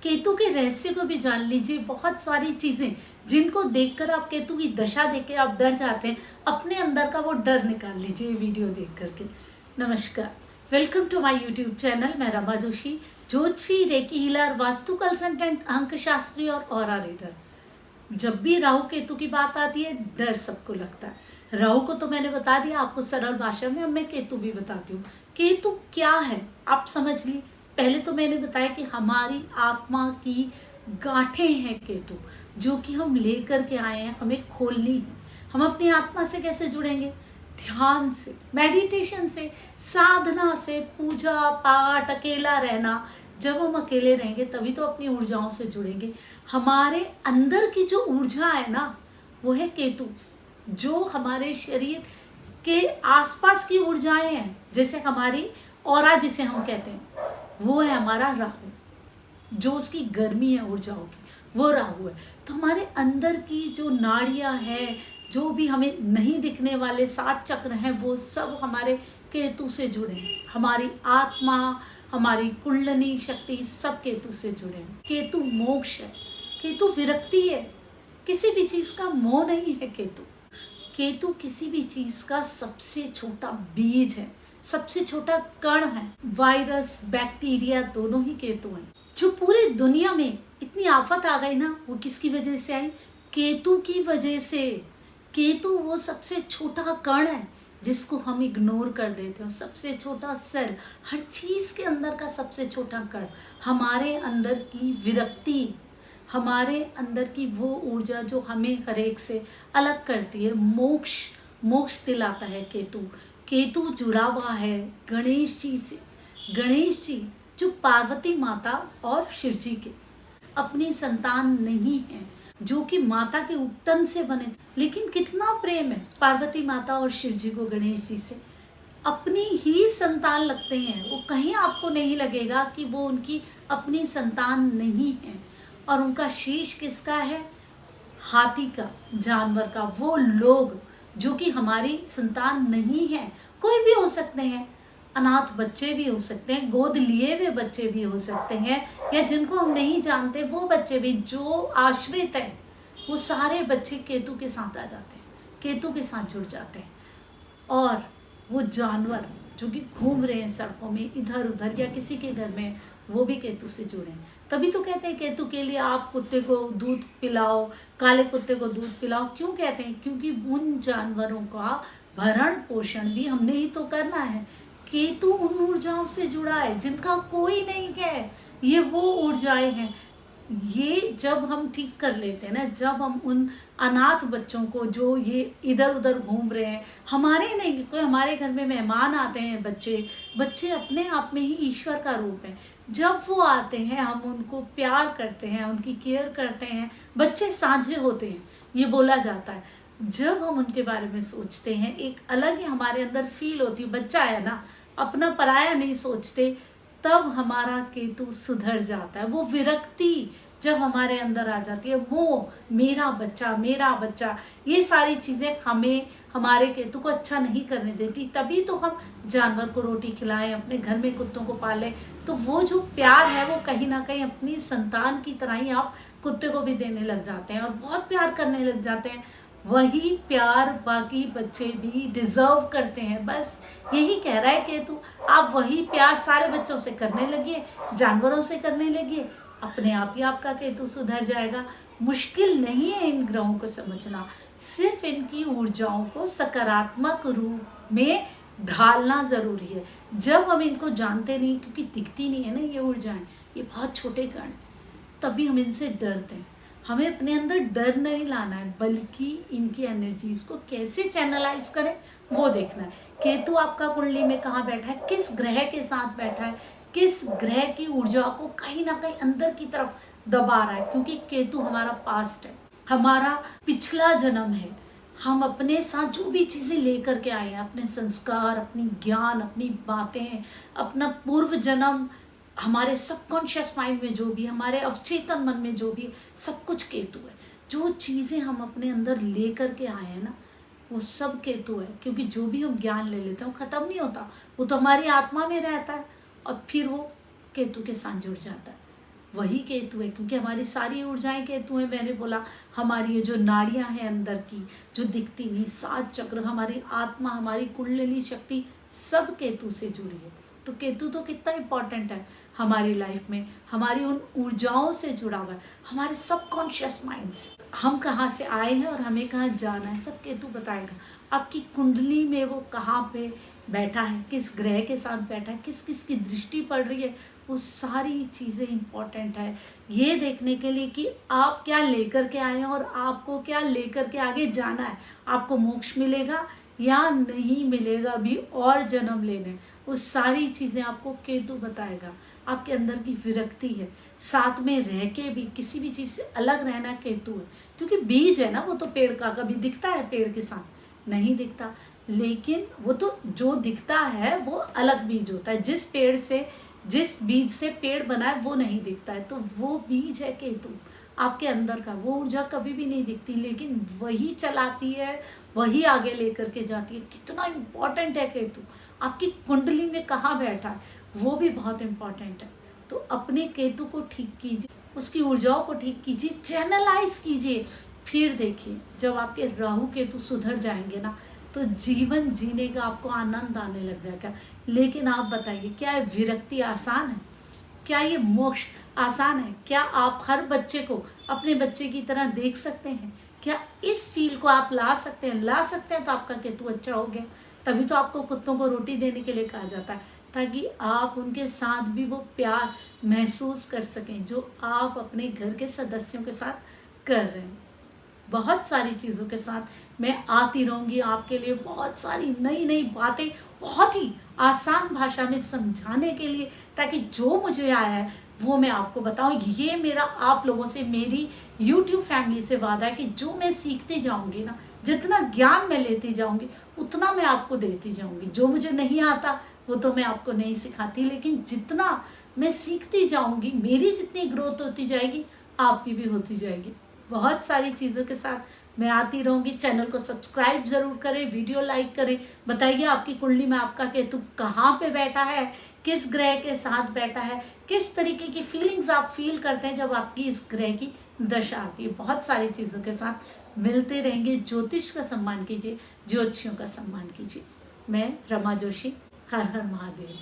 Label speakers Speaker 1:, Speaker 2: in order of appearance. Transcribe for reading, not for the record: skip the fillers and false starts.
Speaker 1: केतु के रहस्य को भी जान लीजिए। बहुत सारी चीजें जिनको देखकर आप केतु की दशा देख के आप डर जाते हैं, अपने अंदर का वो डर निकाल लीजिए वीडियो देख करके। नमस्कार, welcome to my YouTube channel. मैं रमा जोशी, ज्योतिषी, रेकी हीलर, वास्तु कंसल्टेंट, अंक शास्त्री और ऑरा रीडर। जब भी राहु केतु की बात आती है, डर सबको लगता है। राहु को तो मैंने बता दिया आपको सरल भाषा में, अब मैं केतु भी बताती हूँ। केतु क्या है आप समझ ली। पहले तो मैंने बताया कि हमारी आत्मा की गांठें हैं केतु, जो कि हम लेकर के आए हैं, हमें खोलनी है। हम अपनी आत्मा से कैसे जुड़ेंगे? ध्यान से, मेडिटेशन से, साधना से, पूजा पाठ, अकेला रहना। जब हम अकेले रहेंगे तभी तो अपनी ऊर्जाओं से जुड़ेंगे। हमारे अंदर की जो ऊर्जा है ना, वो है केतु। जो हमारे शरीर के आसपास की ऊर्जाएं हैं, जैसे हमारी ऑरा जिसे हम कहते हैं, वो है हमारा राहु। जो उसकी गर्मी है ऊर्जाओं की, वो राहु है। तो हमारे अंदर की जो नाड़ियां हैं, जो भी हमें नहीं दिखने वाले 7 चक्र हैं, वो सब हमारे केतु से जुड़े हैं। हमारी आत्मा, हमारी कुंडलिनी शक्ति सब केतु से जुड़े हैं। केतु मोक्ष है, केतु विरक्ति है, किसी भी चीज का मोह नहीं है केतु। केतु किसी भी चीज का सबसे छोटा बीज है, सबसे छोटा कण है। वायरस, बैक्टीरिया दोनों ही केतु हैं। जो पूरी दुनिया में इतनी आफत आ गई ना, वो किसकी वजह से आई? केतु की वजह से। केतु वो सबसे छोटा कण है जिसको हम इग्नोर कर देते हैं। सबसे छोटा सेल, हर चीज के अंदर का सबसे छोटा कण, हमारे अंदर की विरक्ति, हमारे अंदर की वो ऊर्जा जो हमें हर एक से अलग करती है। मोक्ष, मोक्ष दिलाता है केतु। केतु जुड़ा हुआ है गणेश जी से। गणेश जी जो पार्वती माता और शिव जी के अपनी संतान नहीं है, जो कि माता के उपटन से बने थे। लेकिन कितना प्रेम है पार्वती माता और शिव जी को गणेश जी से। अपनी ही संतान लगते हैं वो, कहीं आपको नहीं लगेगा कि वो उनकी अपनी संतान नहीं है। और उनका शीश किसका है? हाथी का, जानवर का। वो लोग जो कि हमारी संतान नहीं है, कोई भी हो सकते हैं, अनाथ बच्चे भी हो सकते हैं, गोद लिए हुए बच्चे भी हो सकते हैं, या जिनको हम नहीं जानते वो बच्चे भी, जो आश्रित हैं, वो सारे बच्चे केतु के साथ आ जाते हैं, केतु के साथ जुड़ जाते हैं। और वो जानवर जो कि घूम रहे हैं सड़कों में इधर उधर, या किसी के घर में, वो भी केतु से जुड़े हैं। तभी तो कहते हैं केतु के लिए आप कुत्ते को दूध पिलाओ, काले कुत्ते को दूध पिलाओ। क्यों कहते हैं? क्योंकि उन जानवरों का भरण पोषण भी हमने ही तो करना है। केतु उन ऊर्जाओं से जुड़ा है जिनका कोई नहीं है। ये वो ऊर्जाएं हैं। ये जब हम ठीक कर लेते हैं ना, जब हम उन अनाथ बच्चों को जो ये इधर उधर घूम रहे हैं, हमारे नहीं, कोई हमारे घर में मेहमान आते हैं, बच्चे अपने आप में ही ईश्वर का रूप है। जब वो आते हैं, हम उनको प्यार करते हैं, उनकी केयर करते हैं। बच्चे साझे होते हैं, ये बोला जाता है। जब हम उनके बारे में सोचते हैं, एक अलग ही हमारे अंदर फील होती है। बच्चा है ना, अपना पराया नहीं सोचते, तब हमारा केतु सुधर जाता है। वो विरक्ति जब हमारे अंदर आ जाती है, वो मेरा बच्चा, मेरा बच्चा, ये सारी चीज़ें हमें, हमारे केतु को अच्छा नहीं करने देती। तभी तो हम जानवर को रोटी खिलाएं, अपने घर में कुत्तों को पालें। तो वो जो प्यार है वो कहीं ना कहीं अपनी संतान की तरह ही आप कुत्ते को भी देने लग जाते हैं और बहुत प्यार करने लग जाते हैं। वही प्यार बाकी बच्चे भी डिजर्व करते हैं। बस यही कह रहा है केतु, आप वही प्यार सारे बच्चों से करने लगिए, जानवरों से करने लगिए, अपने आप ही आपका केतु सुधर जाएगा। मुश्किल नहीं है इन ग्रहों को समझना, सिर्फ इनकी ऊर्जाओं को सकारात्मक रूप में ढालना जरूरी है। जब हम इनको जानते नहीं, क्योंकि दिखती नहीं है ना ये ऊर्जाएं, ये बहुत छोटे कण, तभी हम इनसे डरते हैं। हमें अपने अंदर डर नहीं लाना है, बल्कि इनकी एनर्जीज को कैसे चैनलाइज करें वो देखना है। केतु आपका कुंडली में कहाँ बैठा है, किस ग्रह के साथ बैठा है, किस ग्रह की ऊर्जा को कहीं ना कहीं अंदर की तरफ दबा रहा है। क्योंकि केतु हमारा पास्ट है, हमारा पिछला जन्म है। हम अपने साथ जो भी चीज़ें लेकर के आए हैं, अपने संस्कार, अपनी ज्ञान, अपनी बातें, अपना पूर्व जन्म, हमारे सबकॉन्शियस माइंड में जो भी, हमारे अवचेतन मन में जो भी, सब कुछ केतु है। जो चीज़ें हम अपने अंदर ले करके आए हैं ना, वो सब केतु है। क्योंकि जो भी हम ज्ञान ले लेते हैं वो ख़त्म नहीं होता, वो तो हमारी आत्मा में रहता है और फिर वो केतु के साथ जुड़ जाता है। वही केतु है, क्योंकि हमारी सारी ऊर्जाएं केतु हैं। मैंने बोला हमारी ये जो नाड़ियां हैं अंदर की, जो दिखती नहीं, 7 चक्र, हमारी आत्मा, हमारी कुंडलिनी शक्ति सब केतु से जुड़ी है। तो केतु तो कितना इंपॉर्टेंट है हमारी लाइफ में, हमारी उन ऊर्जाओं से जुड़ा हुआ है, हमारे सबकॉन्शियस माइंड्स, हम कहाँ से आए हैं और हमें कहाँ जाना है, सब केतु बताएगा। आपकी कुंडली में वो कहाँ पे बैठा है, किस ग्रह के साथ बैठा है, किस किस की दृष्टि पड़ रही है, वो सारी चीज़ें इंपॉर्टेंट है ये देखने के लिए कि आप क्या लेकर के आए हैं और आपको क्या लेकर के आगे जाना है। आपको मोक्ष मिलेगा या नहीं मिलेगा भी और जन्म लेने, वो सारी चीज़ें आपको केतु बताएगा। आपके अंदर की विरक्ति है, साथ में रह के भी किसी भी चीज़ से अलग रहना केतु है, क्योंकि बीज है ना, वो तो पेड़ का कभी दिखता है पेड़ के साथ नहीं दिखता, लेकिन वो तो जो दिखता है वो अलग बीज होता है। जिस पेड़ से, जिस बीज से पेड़ बना है वो नहीं दिखता है, तो वो बीज है केतु आपके अंदर का। वो ऊर्जा कभी भी नहीं दिखती, लेकिन वही चलाती है, वही आगे लेकर के जाती है। कितना इम्पोर्टेंट है केतु, आपकी कुंडली में कहाँ बैठा है वो भी बहुत इम्पोर्टेंट है। तो अपने केतु को ठीक कीजिए, उसकी ऊर्जाओं को ठीक कीजिए, चैनलाइज कीजिए। फिर देखिए जब आपके राहु केतु सुधर जाएंगे ना, तो जीवन जीने का आपको आनंद आने लग जाएगा। लेकिन आप बताइए, क्या विरक्ति आसान है? क्या ये मोक्ष आसान है? क्या आप हर बच्चे को अपने बच्चे की तरह देख सकते हैं? क्या इस फील को आप ला सकते हैं? ला सकते हैं तो आपका केतु अच्छा हो गया। तभी तो आपको कुत्तों को रोटी देने के लिए कहा जाता है, ताकि आप उनके साथ भी वो प्यार महसूस कर सकें जो आप अपने घर के सदस्यों के साथ कर रहे हैं। बहुत सारी चीज़ों के साथ मैं आती रहूँगी आपके लिए, बहुत सारी नई नई बातें बहुत ही आसान भाषा में समझाने के लिए, ताकि जो मुझे आया है वो मैं आपको बताऊँ। ये मेरा आप लोगों से, मेरी YouTube फैमिली से वादा है कि जो मैं सीखती जाऊँगी ना, जितना ज्ञान मैं लेती जाऊँगी उतना मैं आपको देती जाऊँगी। जो मुझे नहीं आता वो तो मैं आपको नहीं सिखाती, लेकिन जितना मैं सीखती जाऊँगी, मेरी जितनी ग्रोथ होती जाएगी आपकी भी होती जाएगी। बहुत सारी चीज़ों के साथ मैं आती रहूँगी। चैनल को सब्सक्राइब ज़रूर करें, वीडियो लाइक करें। बताइए आपकी कुंडली में आपका केतु कहाँ पे बैठा है, किस ग्रह के साथ बैठा है, किस तरीके की फीलिंग्स आप फील करते हैं जब आपकी इस ग्रह की दशा आती है। बहुत सारी चीज़ों के साथ मिलते रहेंगे। ज्योतिष का सम्मान कीजिए, ज्योतिषियों का सम्मान कीजिए। मैं रमा जोशी, हर हर महादेव।